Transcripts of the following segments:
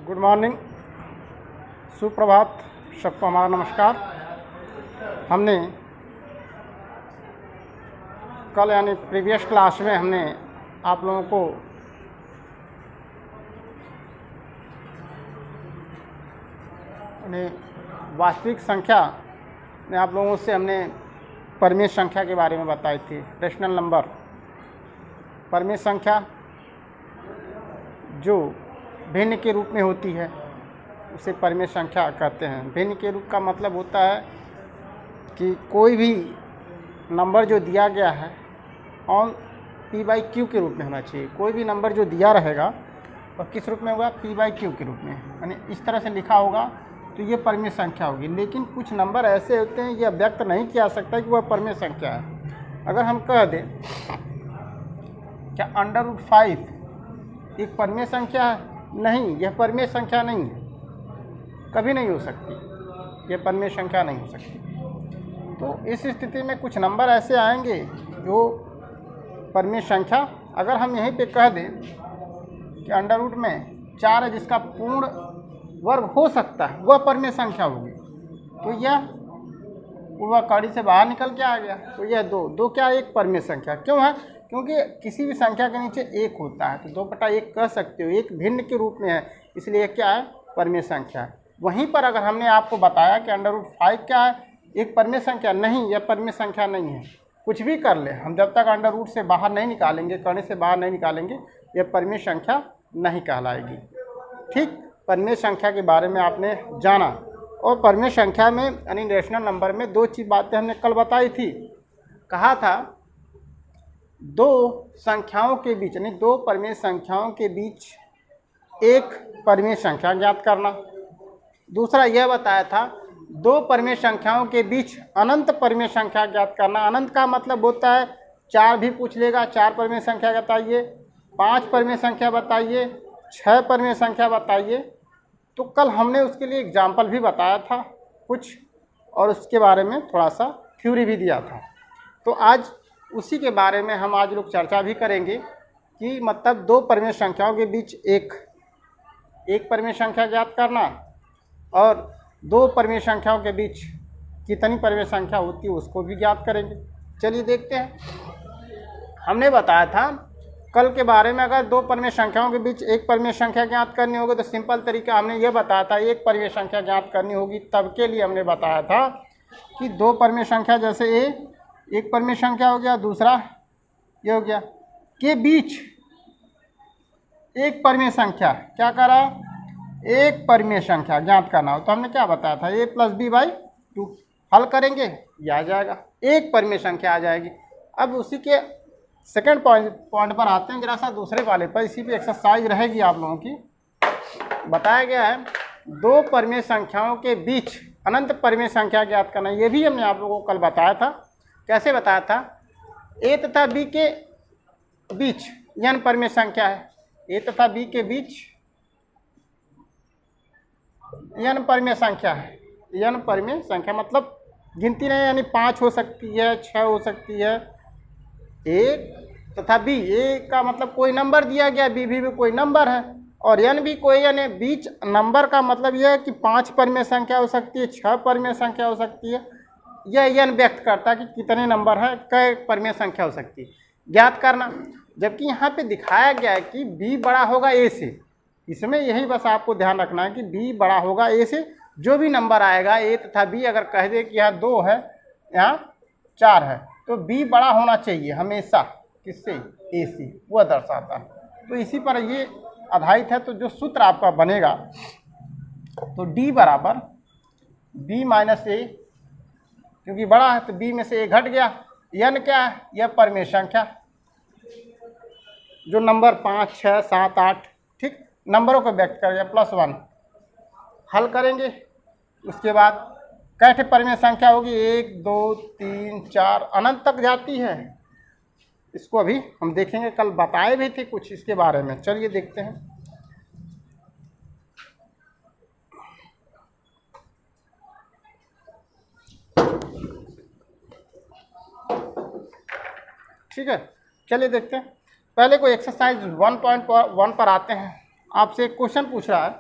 Good morning, सुप्रभात, सबको हमारा नमस्कार। हमने कल यानी प्रीवियस क्लास में हमने आप लोगों को वास्तविक संख्या में आप लोगों से हमने परिमेय संख्या के बारे में बताई थी। रेशनल नंबर परिमेय संख्या जो भिन्न के रूप में होती है उसे परिमेय संख्या कहते हैं। भिन्न के रूप का मतलब होता है कि कोई भी नंबर जो दिया गया है ऑन p बाई क्यू के रूप में होना चाहिए। कोई भी नंबर जो दिया रहेगा वह किस रूप में होगा? p बाई क्यू के रूप में, यानी इस तरह से लिखा होगा तो ये परिमेय संख्या होगी। लेकिन कुछ नंबर ऐसे होते हैं यह व्यक्त नहीं किया सकता कि वह परिमेय संख्या है। अगर हम कह दें क्या √5 एक परिमेय संख्या है? नहीं, यह परिमेय संख्या नहीं है, कभी नहीं हो सकती, यह परिमेय संख्या नहीं हो सकती। तो इस स्थिति में कुछ नंबर ऐसे आएंगे जो परिमेय संख्या, अगर हम यहीं पे कह दें कि अंडर रूट में 4 है जिसका पूर्ण वर्ग हो सकता है, वह परिमेय संख्या होगी, तो यह पूर्वाकारी से बाहर निकल के आ गया। तो यह दो क्या एक परिमेय संख्या क्यों है? क्योंकि किसी भी संख्या के नीचे एक होता है, तो 2/1 कह सकते हो, एक भिन्न के रूप में है, इसलिए क्या है? परिमेय संख्या है। वहीं पर अगर हमने आपको बताया कि √5 क्या है? एक परिमेय संख्या नहीं, यह परिमेय संख्या नहीं है। कुछ भी कर ले हम, जब तक अंडर रूट से बाहर नहीं निकालेंगे, करने से बाहर नहीं निकालेंगे, यह परिमेय संख्या नहीं कहलाएगी। ठीक, परिमेय संख्या के बारे में आपने जाना। और परिमेय संख्या में यानी रेशनल नंबर में 2 चीज़ बातें हमने कल बताई थी। कहा था 2 संख्याओं के बीच यानी 2 परिमेय संख्याओं के बीच एक परिमेय संख्या ज्ञात करना। दूसरा यह बताया था 2 परिमेय संख्याओं के बीच अनंत परिमेय संख्या ज्ञात करना। अनंत का मतलब होता है 4 भी पूछ लेगा, 4 परिमेय संख्या बताइए, 5 परिमेय संख्या बताइए, 6 परिमेय संख्या बताइए। तो कल हमने उसके लिए एग्जाम्पल भी बताया था कुछ, और उसके बारे में थोड़ा सा थ्योरी भी दिया था। तो आज उसी के बारे में हम आज लोग चर्चा भी करेंगे कि मतलब 2 परिमेय संख्याओं के बीच एक परिमेय संख्या ज्ञात करना और 2 परिमेय संख्याओं के बीच कितनी परिमेय संख्या होती है उसको भी ज्ञात करेंगे। चलिए देखते हैं। हमने बताया था कल के बारे में, अगर 2 परिमेय संख्याओं के बीच एक परिमेय संख्या ज्ञात करनी होगी तो सिंपल तरीका हमने ये बताया था, एक परिमेय संख्या ज्ञात करनी होगी तब के लिए हमने बताया था कि 2 परिमेय संख्या, जैसे एक परिमेय संख्या हो गया, दूसरा ये हो गया, के बीच एक परिमेय संख्या, क्या करा? एक परिमेय संख्या ज्ञात करना हो तो हमने क्या बताया था? a + b/2 हल करेंगे, ये आ जाएगा, एक परिमेय संख्या आ जाएगी। अब उसी के सेकंड पॉइंट पर आते हैं, जरा सा दूसरे वाले पर, इसी पे एक्सरसाइज रहेगी आप लोगों की। बताया गया है 2 परिमेय संख्याओं के बीच अनंत परिमेय संख्या ज्ञात करना। ये भी हमने आप लोगों को कल बताया था। कैसे बताया था? a तथा b के बीच n परिमेय संख्या है, a तथा b के बीच n परिमेय संख्या है। n परिमेय संख्या मतलब गिनती नहीं, यानी 5 हो सकती है, 6 हो सकती है। a तथा b, a का मतलब कोई नंबर दिया गया, b भी कोई नंबर है, और n भी कोई, यानी बीच नंबर का मतलब यह है कि 5 परिमेय संख्या हो सकती है, 6 परिमेय संख्या हो सकती है। यह n व्यक्त करता है कि कितने नंबर है, कई परिमेय संख्या हो सकती है, ज्ञात करना। जबकि यहाँ पे दिखाया गया है कि b बड़ा होगा a से। इसमें यही बस आपको ध्यान रखना है कि b बड़ा होगा a से। जो भी नंबर आएगा a तथा b, अगर कह दे कि यहाँ 2 है, यहाँ 4 है, तो b बड़ा होना चाहिए हमेशा, किससे? a से, वह दर्शाता है। तो इसी पर ये आधारित है। तो जो सूत्र आपका बनेगा तो d बराबर b - a, क्योंकि बड़ा है तो b में से a घट गया। n क्या है? यह परिमेय संख्या, जो नंबर 5, 6, 7, 8 ठीक नंबरों को व्यक्त कर गया, +1 हल करेंगे। उसके बाद कैसे परिमेय संख्या होगी? 1, 2, 3, 4 अनंत तक जाती है। इसको अभी हम देखेंगे, कल बताए भी थे कुछ इसके बारे में। चलिए देखते हैं। ठीक है, चलिए देखते हैं। पहले कोई एक्सरसाइज 1.1 पर आते हैं। आपसे एक क्वेश्चन पूछ रहा है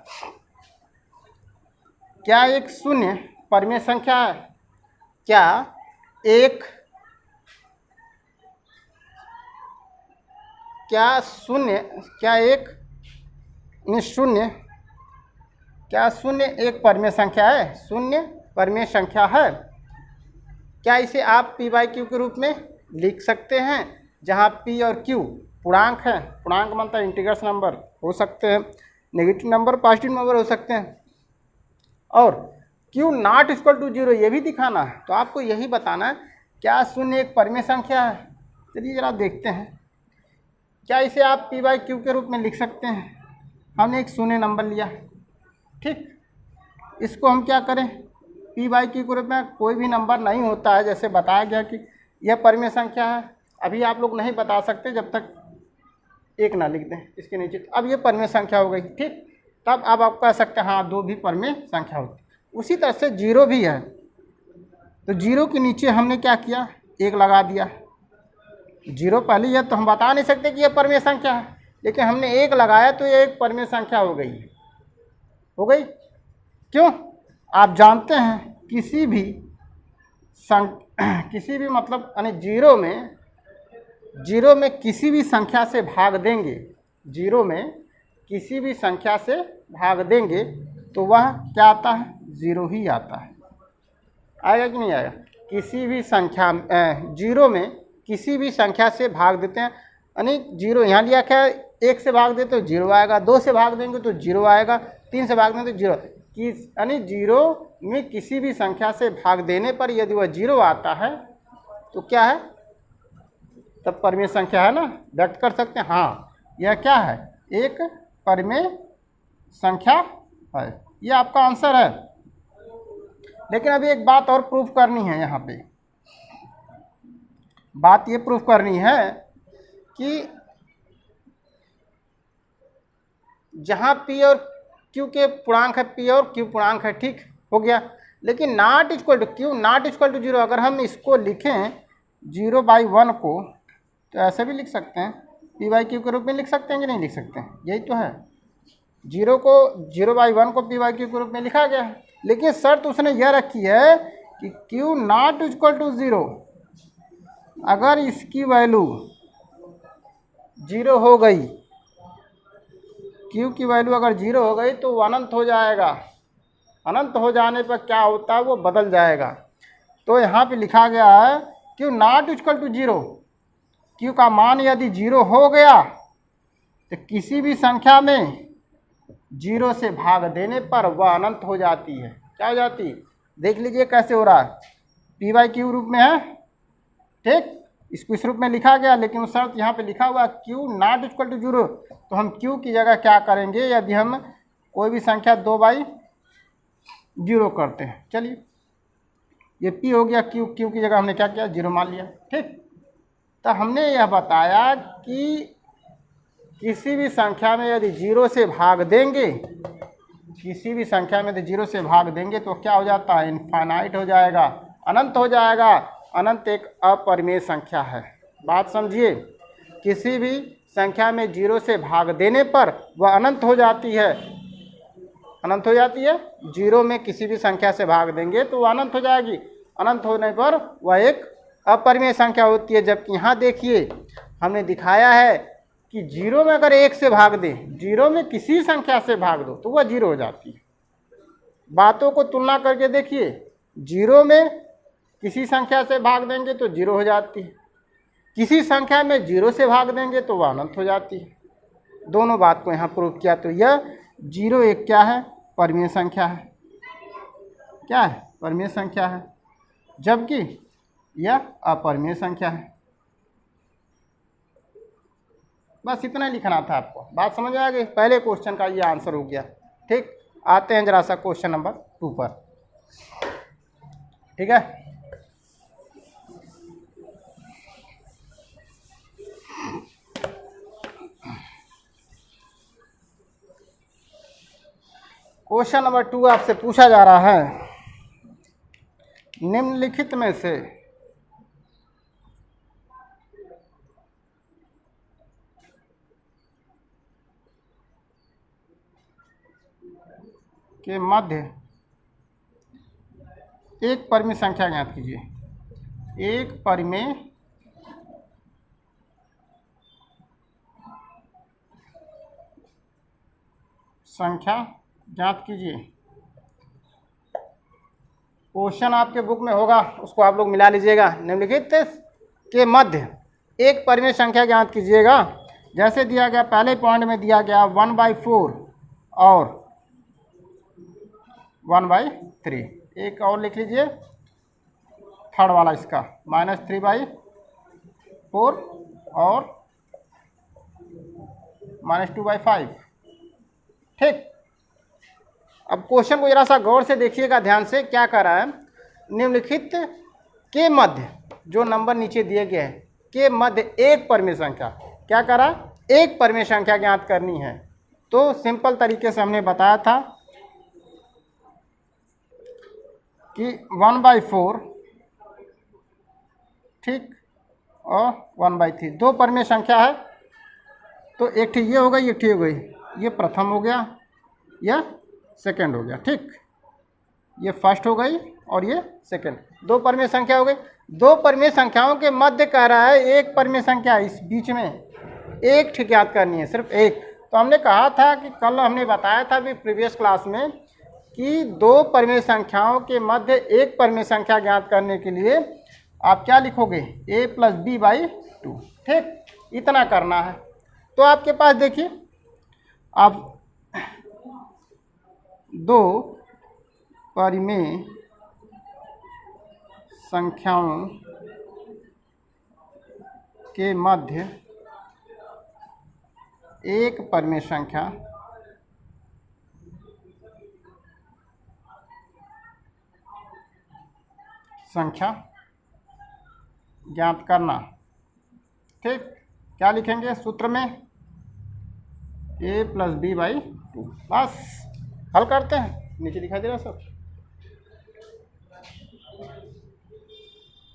क्या एक शून्य परिमेय संख्या है? क्या एक शून्य क्या शून्य एक परिमेय संख्या है? शून्य परिमेय संख्या है। क्या इसे आप पी बाई क्यू के रूप में लिख सकते हैं, जहाँ पी और क्यू पूर्णांक है? पूर्णांक मतलब इंटीग्रल्स नंबर हो सकते हैं, नेगेटिव नंबर, पॉजिटिव नंबर हो सकते हैं, और q not equal to zero ये भी दिखाना है। तो आपको यही बताना है क्या शून्य एक परिमेय संख्या है। चलिए जरा देखते हैं, क्या इसे आप पी बाई क्यू के रूप में लिख सकते हैं? हमने एक शून्य नंबर लिया, ठीक, इसको हम क्या करें, पी बाई क्यू के रूप में कोई भी नंबर नहीं होता है, जैसे बताया गया कि यह परिमेय संख्या है। अभी आप लोग नहीं बता सकते जब तक एक ना लिख दें इसके नीचे। अब ये परिमेय संख्या हो गई, ठीक, तब अब आप कह सकते हैं हाँ दो भी परिमेय संख्या होती है। उसी तरह से जीरो भी है, तो जीरो के नीचे हमने क्या किया, एक लगा दिया। जीरो पहले यह तो हम बता नहीं सकते कि यह परिमेय संख्या है, लेकिन हमने एक लगाया तो यह एक परिमेय संख्या हो गई। क्यों? आप जानते हैं किसी भी मतलब यानी जीरो में किसी भी संख्या से भाग देंगे, जीरो में किसी भी संख्या से भाग देंगे तो वह क्या आता है, जीरो ही आता है। आएगा कि नहीं आएगा? किसी भी संख्या जीरो में किसी भी संख्या से भाग देते हैं, यानी जीरो यहाँ लिया क्या, एक से भाग देते तो जीरो आएगा, दो से भाग देंगे तो जीरो आएगा, तीन से भाग देंगे तो जीरो, यानी जीरो में किसी भी संख्या से भाग देने पर यदि वह जीरो आता है तो क्या है, तब परिमेय संख्या है ना, व्यक्त कर सकते हैं हाँ यह क्या है, एक परिमेय संख्या है। यह आपका आंसर है। लेकिन अभी एक बात और प्रूफ करनी है, यहाँ पे बात ये प्रूफ करनी है कि जहाँ पी और क्यू के पूर्णांक है, पी और क्यू पूर्णांक है, ठीक हो गया, लेकिन not equal to q not equal to zero. अगर हम इसको लिखें 0/1 को तो ऐसे भी लिख सकते हैं, पी बाई क्यू के रूप में लिख सकते हैं कि नहीं लिख सकते हैं, यही तो है। 0/1 को पी बाई क्यू के रूप में लिखा गया है, लेकिन शर्त उसने यह रखी है कि q not equal to zero. अगर इसकी वैल्यू जीरो हो गई, क्यू की वैल्यू अगर जीरो हो गई तो वो अनंत हो जाएगा। अनंत हो जाने पर क्या होता है, वो बदल जाएगा। तो यहाँ पे लिखा गया है q not equal to zero, q का मान यदि जीरो हो गया तो किसी भी संख्या में जीरो से भाग देने पर वह अनंत हो जाती है। क्या हो जाती है, देख लीजिए कैसे हो रहा है, पी बाई क्यू रूप में है, ठीक, इसको इस रूप में लिखा गया, लेकिन उस शर्त यहाँ पे लिखा हुआ q not equal to zero. तो हम क्यू की जगह क्या करेंगे, यदि हम कोई भी संख्या 2/0 करते हैं, चलिए ये पी हो गया, क्यू की जगह हमने क्या किया, जीरो मान लिया, ठीक। तो हमने यह बताया कि किसी भी संख्या में यदि जीरो से भाग देंगे, किसी भी संख्या में यदि जीरो से भाग देंगे तो क्या हो जाता है, इनफाइनाइट हो जाएगा, अनंत हो जाएगा। अनंत एक अपरिमेय संख्या है, बात समझिए। किसी भी संख्या में जीरो से भाग देने पर वह अनंत हो जाती है, अनंत हो जाती है। जीरो में किसी भी संख्या से भाग देंगे तो वह अनंत हो जाएगी, अनंत होने पर वह एक अपरिमेय संख्या होती है। जबकि यहाँ देखिए हमने दिखाया है कि जीरो में अगर एक से भाग दें, जीरो में किसी संख्या से भाग दो तो वह जीरो हो जाती है। बातों को तुलना करके देखिए, जीरो में किसी संख्या से भाग देंगे तो जीरो हो जाती है, किसी संख्या में जीरो से भाग देंगे तो वह अनंत हो जाती है। दोनों बात को यहाँ प्रूव किया। तो यह जीरो एक क्या है, परिमेय संख्या है। क्या है, परिमेय संख्या है, जबकि यह अपरिमेय संख्या है। बस इतना लिखना था आपको, बात समझ आ गई। पहले क्वेश्चन का ये आंसर हो गया, ठीक। आते हैं जरा सा क्वेश्चन नंबर 2 पर, ठीक है। क्वेश्चन नंबर 2 आपसे पूछा जा रहा है, निम्नलिखित में से के मध्य एक परिमेय संख्या ज्ञात कीजिए। एक परिमेय संख्या ज्ञात कीजिए। क्वेश्चन आपके बुक में होगा, उसको आप लोग मिला लीजिएगा। निम्नलिखित के मध्य एक परिमेय संख्या ज्ञात कीजिएगा। जैसे दिया गया, पहले पॉइंट में दिया गया 1/4 और 1/3। एक और लिख लीजिए, थर्ड वाला इसका -3/4 और -2/5। ठीक। अब क्वेश्चन को जरा सा गौर से देखिएगा, ध्यान से। क्या कर रहा है, निम्नलिखित के मध्य, जो नंबर नीचे दिए गए हैं, के मध्य एक परिमेय संख्या, क्या कर रहा है, एक परिमेय संख्या ज्ञात करनी है। तो सिंपल तरीके से हमने बताया था कि 1/4, ठीक, और 1/3 दो परिमेय संख्या है। तो एक ठीक ये हो गई, एक ठीक हो गई, ये प्रथम हो गया, यह सेकंड हो गया। ठीक, ये फर्स्ट हो गई और ये सेकंड, दो परिमेय संख्या हो गई। दो परिमेय संख्याओं के मध्य कह रहा है एक परिमेय संख्या, इस बीच में एक ठीक याद करनी है, सिर्फ एक। तो हमने कहा था कि कल हमने बताया था भी प्रीवियस क्लास में कि दो परिमेय संख्याओं के मध्य एक परिमेय संख्या ज्ञात करने के लिए आप क्या लिखोगे, a + b/2। ठीक, इतना करना है। तो आपके पास देखिए, आप दो परिमेय संख्याओं के मध्य एक परिमेय संख्या ज्ञात करना। ठीक, क्या लिखेंगे सूत्र में, a + b/2। बस हल करते हैं, नीचे दिखाई दे रहा सब।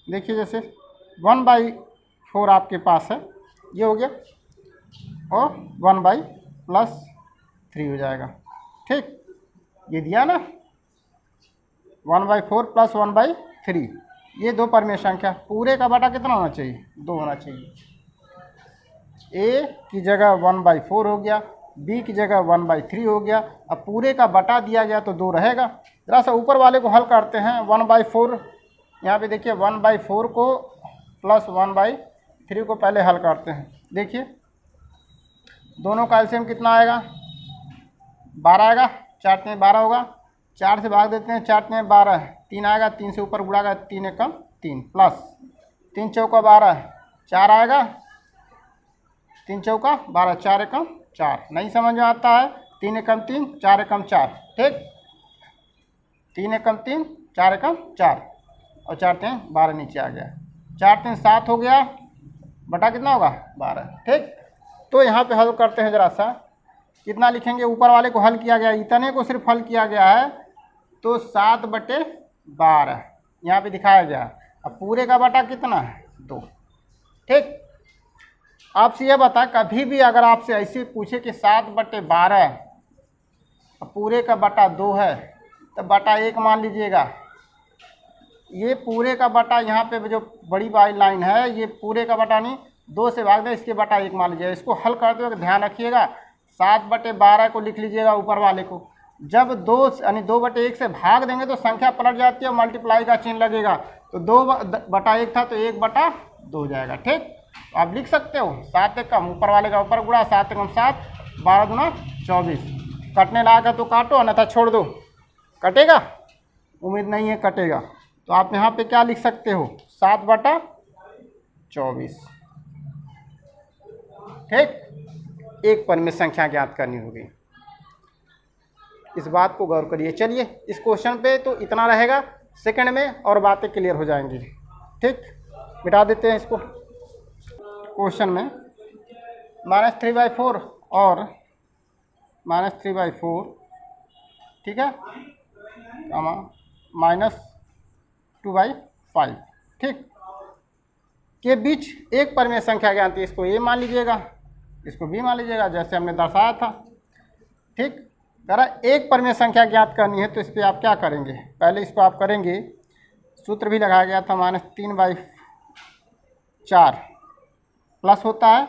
देखिए, जैसे 1/4 आपके पास है, ये हो गया, और 1/+3 हो जाएगा। ठीक, ये दिया ना, 1/4 + 1/3, ये दो परिमेय संख्या। पूरे का बटा कितना होना चाहिए, 2 होना चाहिए। a की जगह 1/4 हो गया, b की जगह 1/3 हो गया। अब पूरे का बटा दिया गया तो 2 रहेगा। जरा सा ऊपर वाले को हल करते हैं। 1/4, यहाँ पे देखिए 1/4 को प्लस 1/3 को पहले हल करते हैं। देखिए, दोनों का एलसीएम कितना आएगा, 12 आएगा। 4 × 3 = 12 होगा। 4 से भाग देते हैं, 4 × 3 = 12, 3 आएगा। 3 से ऊपर गुणा 3 × 1 = 3, प्लस 3 × 4 = 12, 4 आएगा। 3 × 4 = 12, 4 × 1 = 4। नहीं समझ में आता है, 3 × 1 = 3, 4 × 1 = 4। ठीक, 3 × 1 = 3, 4 × 1 = 4, और 4 × 3 = 12 नीचे आ गया। 4 × 3 = 7 हो गया, बटा कितना होगा, 12। ठीक, तो यहाँ पे हल करते हैं। जरा सा कितना लिखेंगे, ऊपर वाले को हल किया गया, इतने को सिर्फ हल किया गया है, तो 7/12 यहाँ पे दिखाया गया। अब पूरे का बटा कितना है, 2। ठीक, आपसे यह बता, कभी भी अगर आपसे ऐसे पूछे कि 7/12 पूरे का बटा 2 है, तो बटा 1 मान लीजिएगा। ये पूरे का बटा, यहाँ पे जो बड़ी वाली लाइन है, ये पूरे का बटा नहीं, 2 से भाग दे, इसके बटा 1 मान लीजिएगा। इसको हल करते वक्त ध्यान रखिएगा, 7/12 को लिख लीजिएगा ऊपर वाले को। जब 2 यानी 2/1 से भाग देंगे तो संख्या पलट जाती है, मल्टीप्लाई का चिन्ह लगेगा। तो 2/1 था तो 1/2 हो जाएगा। ठीक, तो आप लिख सकते हो 7 × 1 ऊपर वाले का ऊपर गुणा, 7 × 7 = 12 × 24। कटने लगा तो काटो, अन्यथा छोड़ दो। कटेगा, उम्मीद नहीं है कटेगा। तो आप यहाँ पे क्या लिख सकते हो, 7/24। ठीक, एक परिमेय संख्या ज्ञात करनी होगी। इस बात को गौर करिए। चलिए, इस क्वेश्चन पे तो इतना रहेगा, सेकंड में और बातें क्लियर हो जाएंगी। ठीक, मिटा देते हैं इसको। क्वेश्चन में -3/4 और -3/4, ठीक है, -2/5, ठीक, के बीच एक परिमेय संख्या ज्ञात है। इसको a मान लीजिएगा, इसको b मान लीजिएगा, जैसे हमने दर्शाया था। ठीक, कह रहा एक परिमेय संख्या ज्ञात करनी है, तो इस पर आप क्या करेंगे, पहले इसको आप करेंगे सूत्र भी लगाया गया था -3/4 प्लस होता है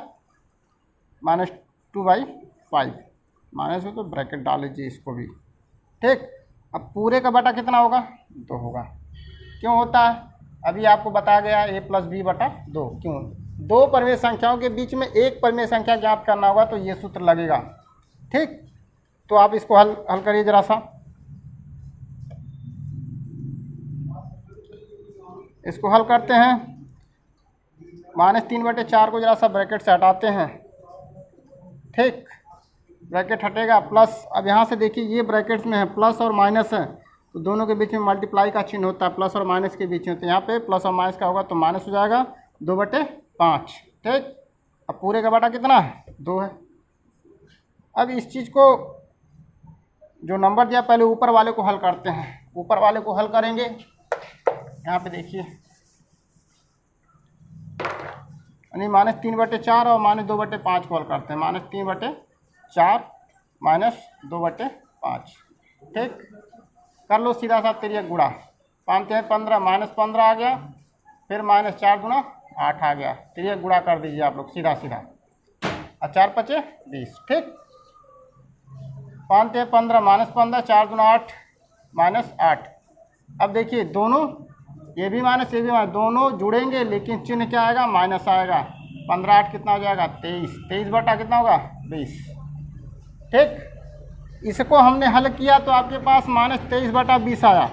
-2/5 माइनस हो तो ब्रैकेट डाल लीजिए इसको भी। ठीक, अब पूरे का बटा कितना होगा 2 होगा। क्यों होता है अभी आपको बताया गया a + b/2। क्यों 2 परिमेय संख्याओं के बीच में एक परिमेय संख्या ज्ञात करना होगा तो ये सूत्र लगेगा। ठीक, तो आप इसको हल करिए जरा सा। इसको हल करते हैं -3/4 को जरा सा ब्रैकेट से हटाते हैं। ठीक, ब्रैकेट हटेगा प्लस, अब यहाँ से देखिए ये ब्रैकेट्स में है प्लस और माइनस है तो दोनों के बीच में मल्टीप्लाई का चिन्ह होता है, प्लस और माइनस के बीच में, तो यहाँ पे प्लस और माइनस का होगा तो माइनस हो जाएगा 2/5। ठीक, अब पूरे का बटा कितना है 2 है। अब इस चीज़ को जो नंबर दिया पहले ऊपर वाले को हल करते हैं। ऊपर वाले को हल करेंगे, यहाँ पे देखिए यानी -3/4 और -2/5 को हल करते हैं। -3/4 -2/5। ठीक, कर लो सीधा सा तिर्यक गुणा। 5 × 15 -15 आ गया, फिर -4 × 8 आ गया। तिर्यक गुणा कर दीजिए आप लोग सीधा सीधा, और 4 × 5 = 20। ठीक, 5 × 15 -15, 4 × 8 -8। अब देखिए दोनों ये भी माइनस ये भी माइनस दोनों जुड़ेंगे लेकिन चिन्ह क्या आएगा माइनस आएगा। 15 8 कितना हो जाएगा 23। 23 बटा कितना होगा 20। ठीक, इसको हमने हल किया तो आपके पास -23/20 आया।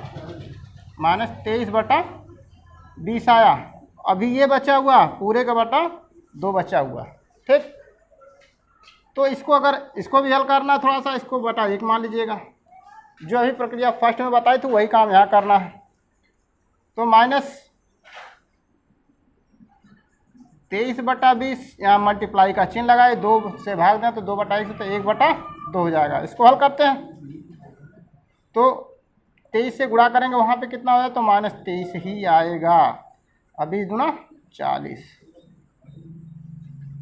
-23/20 आया। अभी ये बचा हुआ पूरे का बटा 2 बचा हुआ। ठीक, तो इसको अगर इसको भी हल करना है थोड़ा सा, इसको बटा 1 मान लीजिएगा। जो अभी प्रक्रिया फर्स्ट में बताई थी वही काम यहाँ करना है। तो -23/20 यहाँ मल्टीप्लाई का चिन्ह लगाए, 2 से भाग दें तो 2/1 तो 1/2 हो जाएगा। इसको हल करते हैं तो 23 से गुणा करेंगे वहाँ पे कितना हो जाए तो -23 ही आएगा। अभी दूना 40।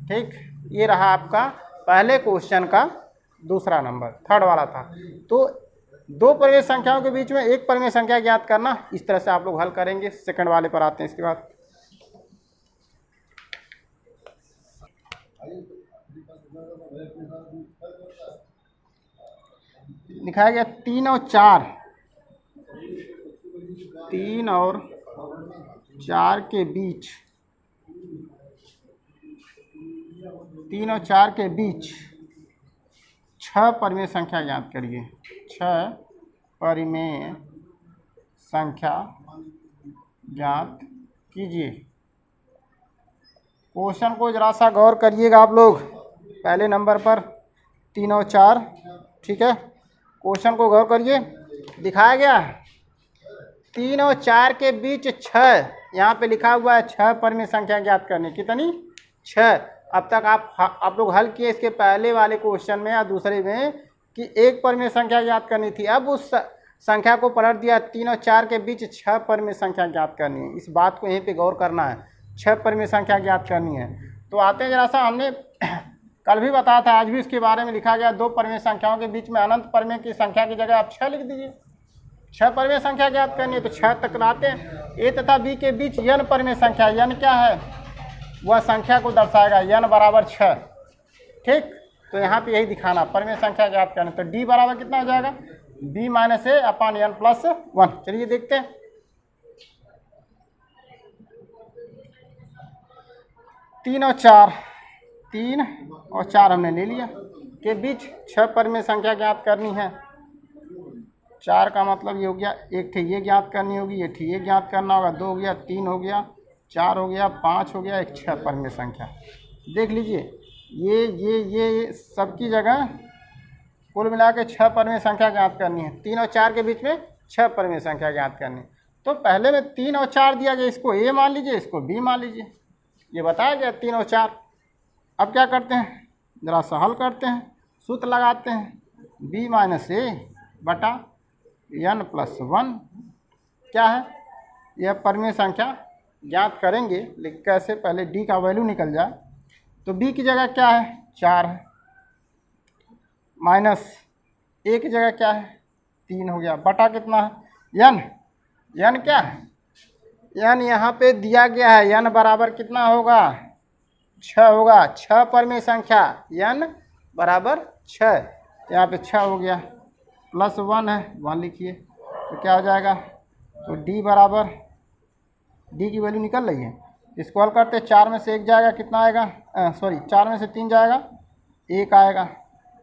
ठीक, ये रहा आपका पहले क्वेश्चन का दूसरा नंबर, थर्ड वाला था। तो 2 परिमेय संख्याओं के बीच में एक परिमेय संख्या ज्ञात करना, इस तरह से आप लोग हल करेंगे। सेकंड वाले पर आते हैं। इसके बाद लिखाया गया 3 और 4 के बीच 3 और 4 के बीच 6 परिमेय संख्या ज्ञात करिए। 6 परिमेय संख्या ज्ञात कीजिए। क्वेश्चन को जरा सा गौर करिएगा आप लोग। पहले नंबर पर 3 और 4। ठीक है, क्वेश्चन को गौर करिए। दिखाया गया 3 और 4 के बीच 6, यहाँ पे लिखा हुआ है 6 परिमेय संख्या ज्ञात करनी। कितनी 6। अब तक आप लोग हल किए इसके पहले वाले क्वेश्चन में या दूसरे में कि एक परिमेय संख्या ज्ञात करनी थी। अब उस संख्या को पलट दिया, 3 और 4 के बीच 6 परिमेय संख्या ज्ञात करनी है। इस बात को यहीं पे गौर करना है, 6 परिमेय संख्या ज्ञात करनी है। तो आते हैं जरा सा, हमने कल भी बताया था, आज भी इसके बारे में लिखा गया 2 परिमेय संख्याओं के बीच में अनंत परिमेय की संख्या की जगह आप 6 लिख दीजिए। 6 परिमेय संख्या ज्ञात करनी है तो 6 तक लाते हैं। ए तथा बी के बीच n परिमेय संख्या, n क्या है वह संख्या को दर्शाएगा, n बराबर 6। ठीक, तो यहाँ पे यही दिखाना परिमेय संख्या ज्ञात करनी। तो d बराबर कितना हो जाएगा b - a/n+1। चलिए देखते हैं। तीन और चार हमने ले लिया, के बीच 6 परिमेय संख्या ज्ञात करनी है। 4 का मतलब ये हो गया, एक थे ये ज्ञात करनी होगी, ये थे ये ज्ञात करना होगा, 2 हो गया, 3 हो गया, 4 हो गया, 5 हो गया, एक 6 परिमेय संख्या। देख लीजिए ये सबकी जगह कुल मिला के 6 परिमेय संख्या ज्ञात करनी है। 3 और 4 के बीच में 6 परिमेय संख्या ज्ञात करनी। तो पहले में 3 और 4 दिया गया, इसको a मान लीजिए, इसको b मान लीजिए। ये बताया गया 3 और 4। अब क्या करते हैं, ज़रा सा हल करते हैं, सूत्र लगाते हैं। b - a/n+1 क्या है, यह परिमेय संख्या ज्ञात करेंगे। लेकिन कैसे, पहले d का वैल्यू निकल जाए। तो b की जगह क्या है 4 है, माइनस a की जगह क्या है 3 हो गया, बटा कितना है n क्या है n यहाँ पे दिया गया है, n बराबर कितना होगा 6 होगा। 6 परमेय संख्या n बराबर 6, यहाँ पे 6 हो गया, +1 है 1 लिखिए तो क्या हो जाएगा। तो d बराबर, d की वैल्यू निकल रही है, इसको हल करते 4 में से 1 जाएगा, कितना आएगा, 4 में से 3 जाएगा 1 आएगा,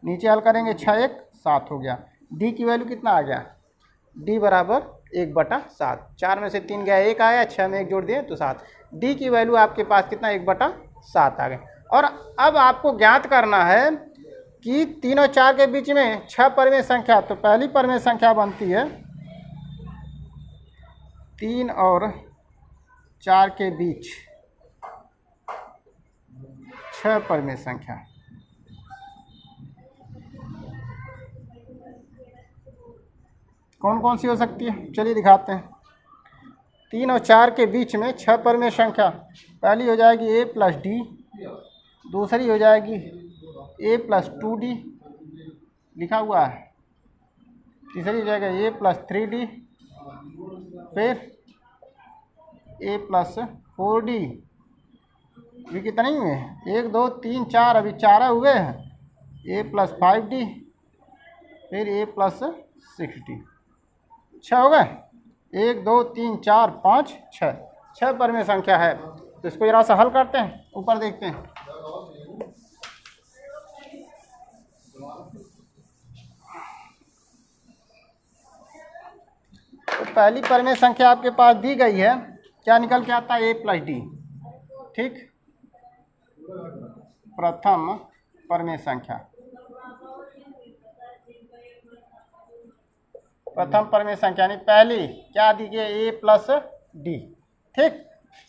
नीचे हल करेंगे 6 1 7 हो गया। d की वैल्यू कितना आ गया, d बराबर 1/7। 4 में से 3 गया 1 आया, 6 में 1 जोड़ दिए तो 7। d की वैल्यू आपके पास कितना 1/7 आ गए। और अब आपको ज्ञात करना है कि 3 और 4 के बीच में 6 परमेय संख्या, तो पहली परमेय संख्या बनती है 3 और 4 के बीच 6 परमेय संख्या। कौन कौन सी हो सकती है, चलिए दिखाते हैं। 3 और 4 के बीच में 6 परमेय संख्या, पहली हो जाएगी a + d, दूसरी हो जाएगी a + 2d लिखा हुआ है, तीसरी हो जाएगा a + 3d, फिर a + 4d। ये कितने हुए, 1 2 3 4, अभी 4 हुए हैं। a + 5d, फिर a + 6d, 6 हो गए। 1 2 3 4 5 6, 6 परमेय संख्या है। तो इसको जरा सा हल करते हैं, ऊपर देखते हैं। तो पहली परमेय संख्या आपके पास दी गई है, क्या निकल के आता है, a + d, ठीक। प्रथम परमेय संख्या, प्रथम परमेय संख्या यानी पहली क्या दी गई, a + d, ठीक।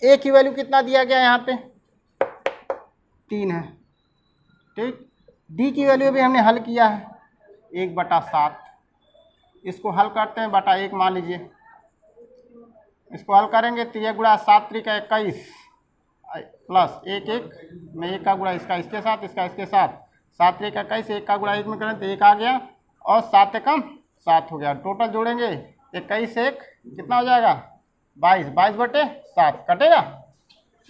a की वैल्यू कितना दिया गया यहाँ पे 3 है, ठीक। d की वैल्यू भी हमने हल किया है 1/7, इसको हल करते हैं, बटा 1 मान लीजिए। इसको हल करेंगे 3 गुणा 7 × 21 प्लस 1 1 में 1 का गुणा इसका इसके साथ, इसका इसके साथ, 7 × 21, 1 का गुणा 1 में करें तो 1 आ गया, और 7 एकम 7 हो गया। टोटल जोड़ेंगे 21 1 कितना हो जाएगा 22, 22/7 कटेगा,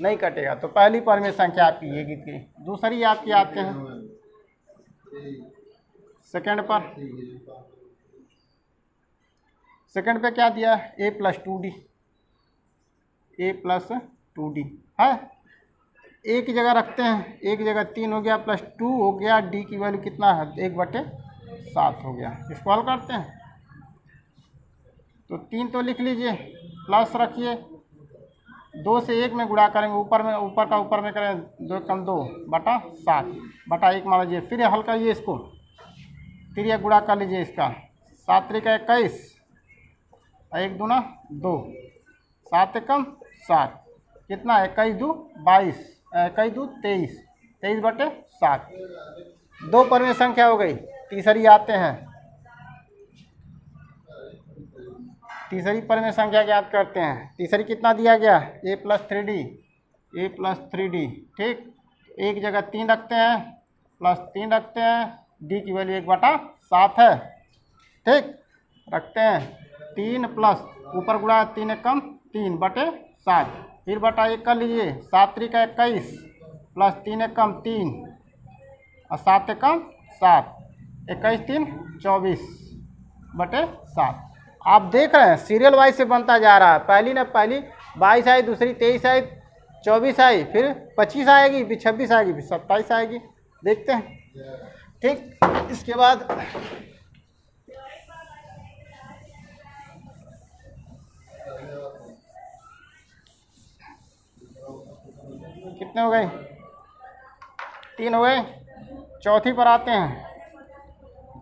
नहीं कटेगा। तो पहली परमेय संख्या आपकी ये गीत गई। दूसरी आपकी आते हैं सेकंड पर। सेकंड पे क्या दिया है, a + 2d, a + 2d है, एक जगह रखते हैं, एक जगह 3 हो गया + 2 हो गया, d की वैल्यू कितना है 1/7 हो गया। इसको हल करते हैं तो 3 तो लिख लीजिए, प्लस रखिए, 2 से 1 में गुणा करेंगे, ऊपर का ऊपर में करें, 2 कम 2/7 बटा 1 मान लीजिए। फिर हल करिए इसको, फिर ये गुणा कर लीजिए इसका, 7 × 21, 1 दूना 2, 7 एकम 7, कितना 21 2 22, 21 2 23, 23/7। 2 परमेय संख्या हो गई। तीसरी आते हैं, तीसरी परमेय संख्या ज्ञात करते हैं। तीसरी कितना दिया गया, a + 3d, a + 3d, ठीक। एक जगह 3 रखते हैं, +3 रखते हैं, d की वैल्यू 1/7 है, ठीक। रखते हैं 3 प्लस ऊपर गुणा 3 एकम 3/7, फिर बटा 1 कर लीजिए, 7 × 21 प्लस 3 एकम 3 और 7 एकम 7, 21 3 24/7। आप देख रहे हैं सीरियल वाइज से बनता जा रहा है। पहली 22 आई, दूसरी 23 आई, 24 आई, फिर 25 आएगी, फिर 26 आएगी, फिर 27 आएगी। देखते हैं, ठीक। इसके बाद कितने हो गए, 3 हो गए। चौथी पर आते हैं।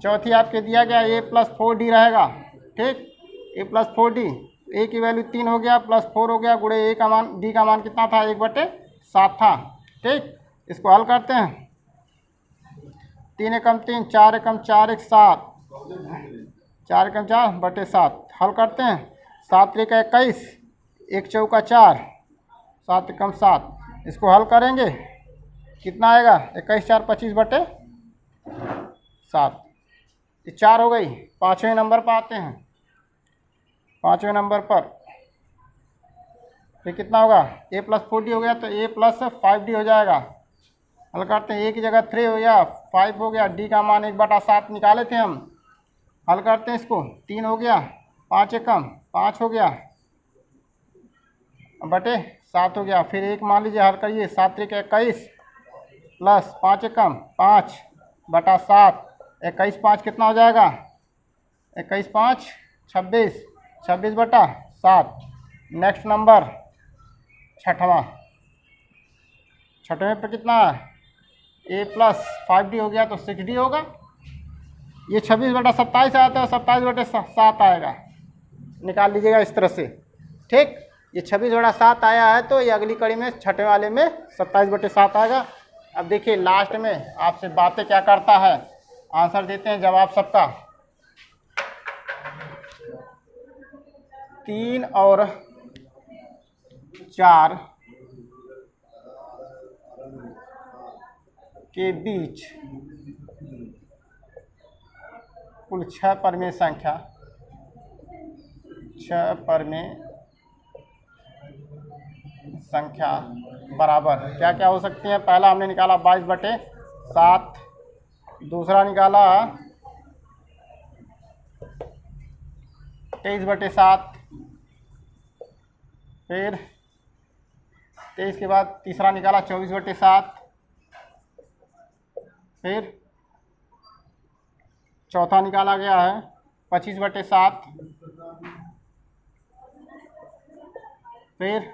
चौथी आपके दिया गया a + 4d रहेगा, ठीक। a + 4d, a की वैल्यू 3 हो गया, +4 हो गया, गुणे a का मान, d का मान कितना था 1/7 था, ठीक। इसको हल करते हैं, 3 एकम 3, 4 एकम 4 1 7, 4 एकम 4/7 हल करते हैं। 7 × 21, 1 चौका 4, 7 एकम 7, इसको हल करेंगे कितना आएगा 21 4 25/7, ये 4 हो गई। 5वें नंबर पर आते हैं। 5वें नंबर पर फिर कितना होगा, a प्लस 4d हो गया तो a प्लस 5d हो जाएगा। हल करते हैं, a की जगह 3 हो गया, 5 हो गया, d का मान 1/7 निकाले थे हम। हल करते हैं इसको, 3 हो गया, 5 एकम 5 हो गया बटे 7 हो गया। फिर 1 मान लीजिए, हल करिए, 7 त्रिक 21 प्लस 5 एकम 5/7, 21 5 कितना हो जाएगा, 21 5 26, 26/7। नेक्स्ट नंबर छठवां पर कितना है, a प्लस 5d हो गया तो 6d होगा। ये 26/27 आया था, 27/7 आएगा, निकाल लीजिएगा इस तरह से। ठीक, ये 26/7 आया है तो ये अगली कड़ी में छठे वाले में 27/7 आएगा। अब देखिए लास्ट में आपसे बातें क्या करता है, आंसर देते हैं जवाब सबका। 3 और 4 के बीच कुल 6 परमेय संख्या, 6 परमेय संख्या बराबर क्या क्या हो सकती है। पहला हमने निकाला 22/7, दूसरा निकाला 23/7, फिर 23 के बाद तीसरा निकाला 24/7, फिर चौथा निकाला गया है 25/7, फिर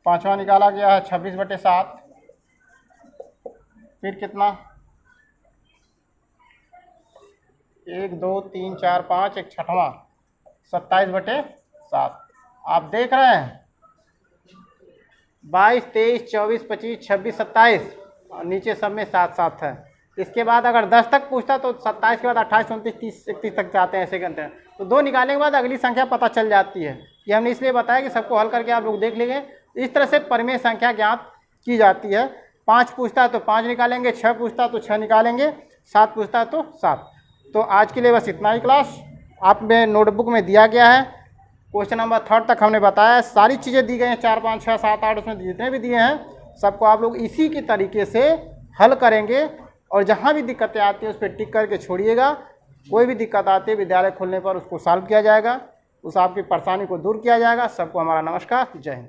पांचवा निकाला गया है 26/7, फिर कितना 1 2 3 4 5, एक छठवां 27/7। आप देख रहे हैं 22 23 24 25 26 27 और नीचे सब में 7 7 है। इसके बाद अगर 10 तक पूछता तो 27 के बाद 28 29 30 31 तक जाते हैं, ऐसे करते हैं। तो 2 निकालने के बाद अगली संख्या पता चल जाती है। ये हमने इसलिए बताया कि सबको हल करके आप लोग देख लेंगे। इस तरह से परमेय संख्या ज्ञात की जाती है। 5 पूछता है तो 5 निकालेंगे, 6 पूछता है तो 6 निकालेंगे, 7 पूछता है तो 7। तो आज के लिए बस इतना ही क्लास। आप में नोटबुक में दिया गया है, क्वेश्चन नंबर 3 तक हमने बताया, सारी चीज़ें दी गई हैं, 4 5 6 7 8 उसमें जितने भी दिए हैं सबको आप लोग इसी के तरीके से हल करेंगे। और जहाँ भी दिक्कतें आती हैं उस पर टिक करके छोड़िएगा। कोई भी दिक्कत आती है विद्यालय खोलने पर उसको सॉल्व किया जाएगा, उस आपकी परेशानी को दूर किया जाएगा। सबको हमारा नमस्कार, जय हिंद।